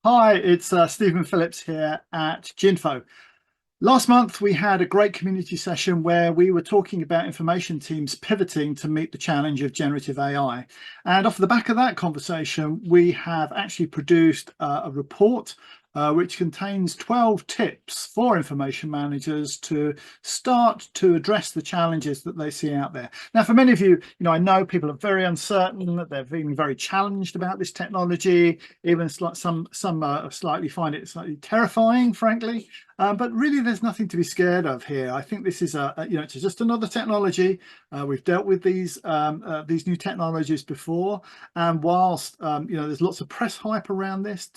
Hi, it's Stephen Phillips here at Ginfo. Last month, we had a great community session where we were talking about information teams pivoting to meet the challenge of generative AI. And off the back of that conversation, we have actually produced a report which contains 12 tips for information managers to start to address the challenges that they see out there. Now, for many of you, I know people are very uncertain, that they're feeling very challenged about this technology, even some slightly find it slightly terrifying, frankly. But really, there's nothing to be scared of here. I think this is it's just another technology. We've dealt with these new technologies before, and whilst there's lots of press hype around this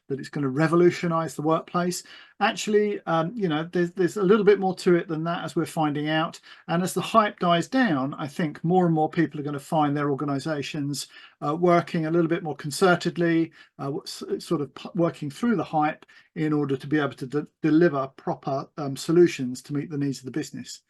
that it's going to revolutionize the workplace, actually, there's a little bit more to it than that, as we're finding out. And as the hype dies down, I think more and more people are going to find their organizations working a little bit more concertedly, sort of working through the hype in order to be able to deliver proper solutions to meet the needs of the business.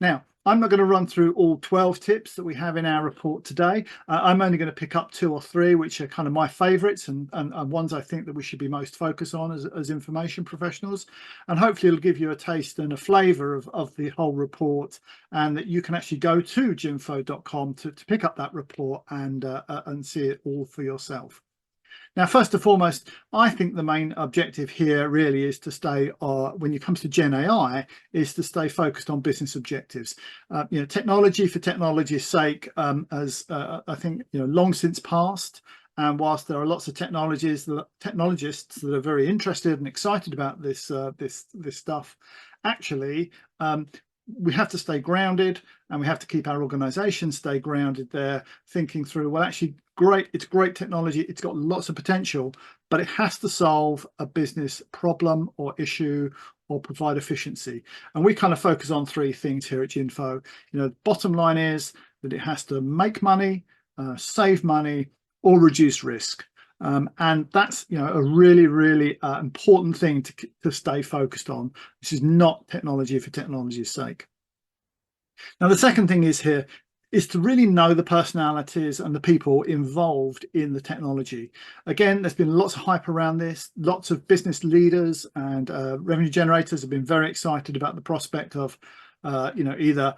Now, I'm not going to run through all 12 tips that we have in our report today. I'm only going to pick up 2 or 3, which are kind of my favorites and ones I think that we should be most focused on as information professionals. And hopefully it'll give you a taste and a flavor of the whole report, and that you can actually go to ginfo.com to pick up that report and see it all for yourself. Now, first and foremost, I think the main objective here really is to stay, when it comes to Gen AI, is to stay focused on business objectives. Technology for technology's sake, as I think long since passed. And whilst there are lots of technologists that are very interested and excited about this stuff, actually, we have to stay grounded, and we have to keep our organizations stay grounded there, thinking through, well, actually, it's great technology, it's got lots of potential, but it has to solve a business problem or issue or provide efficiency. And we kind of focus on 3 things here at Ginfo. Bottom line is that it has to make money, save money, or reduce risk. And that's a really, really important thing to stay focused on. This is not technology for technology's sake. Now, the second thing is to really know the personalities and the people involved in the technology. Again, there's been lots of hype around this. Lots of business leaders and revenue generators have been very excited about the prospect of either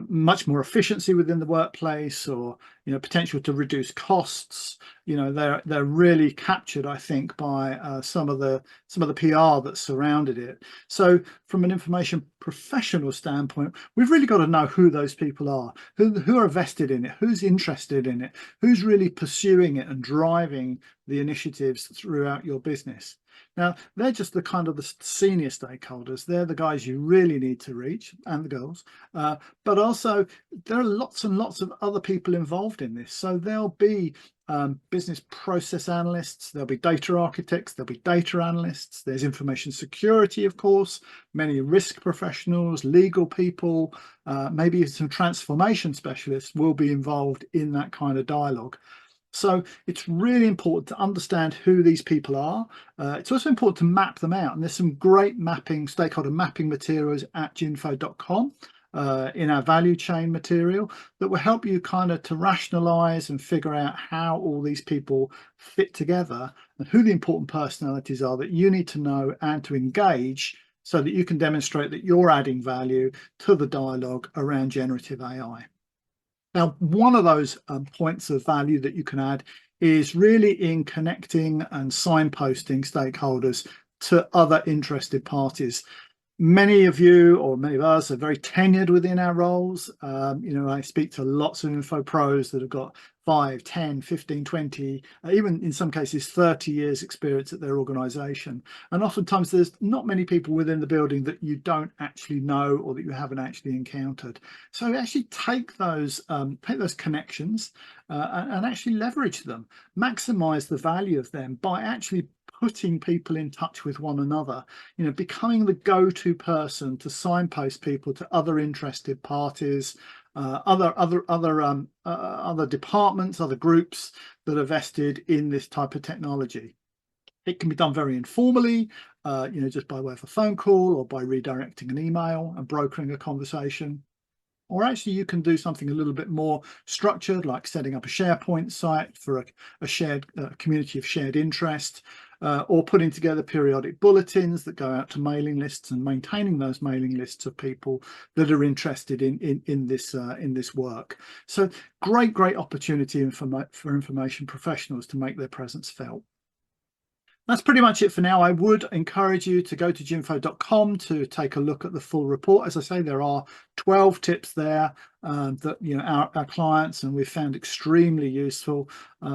much more efficiency within the workplace, or potential to reduce costs. They're really captured, I think, by some of the PR that surrounded it. So from an information professional standpoint, we've really got to know who those people are, who are vested in it, who's interested in it, who's really pursuing it and driving the initiatives throughout your business. Now, they're just the kind of the senior stakeholders. They're the guys you really need to reach, and the girls. But also, there are lots and lots of other people involved in this. So there'll be business process analysts, there'll be data architects, there'll be data analysts, there's information security, of course, many risk professionals, legal people, maybe some transformation specialists will be involved in that kind of dialogue. So it's really important to understand who these people are. It's also important to map them out. And there's some great stakeholder mapping materials at ginfo.com in our value chain material that will help you kind of to rationalize and figure out how all these people fit together and who the important personalities are that you need to know and to engage, so that you can demonstrate that you're adding value to the dialogue around generative AI. Now, one of those points of value that you can add is really in connecting and signposting stakeholders to other interested parties. Many of you, or many of us, are very tenured within our roles. I speak to lots of info pros that have got 5, 10, 15, 20, even in some cases 30 years experience at their organization. And oftentimes there's not many people within the building that you don't actually know or that you haven't actually encountered. So actually take those connections and actually leverage them, maximize the value of them by actually putting people in touch with one another, becoming the go-to person to signpost people to other interested parties, other departments, other groups that are vested in this type of technology. It can be done very informally, just by way of a phone call or by redirecting an email and brokering a conversation. Or actually, you can do something a little bit more structured, like setting up a SharePoint site for a shared community of shared interest, or putting together periodic bulletins that go out to mailing lists and maintaining those mailing lists of people that are interested in this work. So great opportunity for information professionals to make their presence felt. That's pretty much it for now. I would encourage you to go to ginfo.com to take a look at the full report. As I say, there are 12 tips there that our clients and we've found extremely useful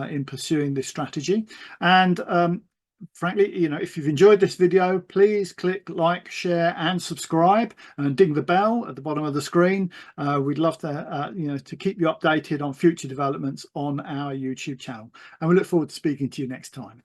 in pursuing this strategy. And frankly, if you've enjoyed this video, please click like, share, and subscribe, and ding the bell at the bottom of the screen. We'd love to to keep you updated on future developments on our YouTube channel. And we look forward to speaking to you next time.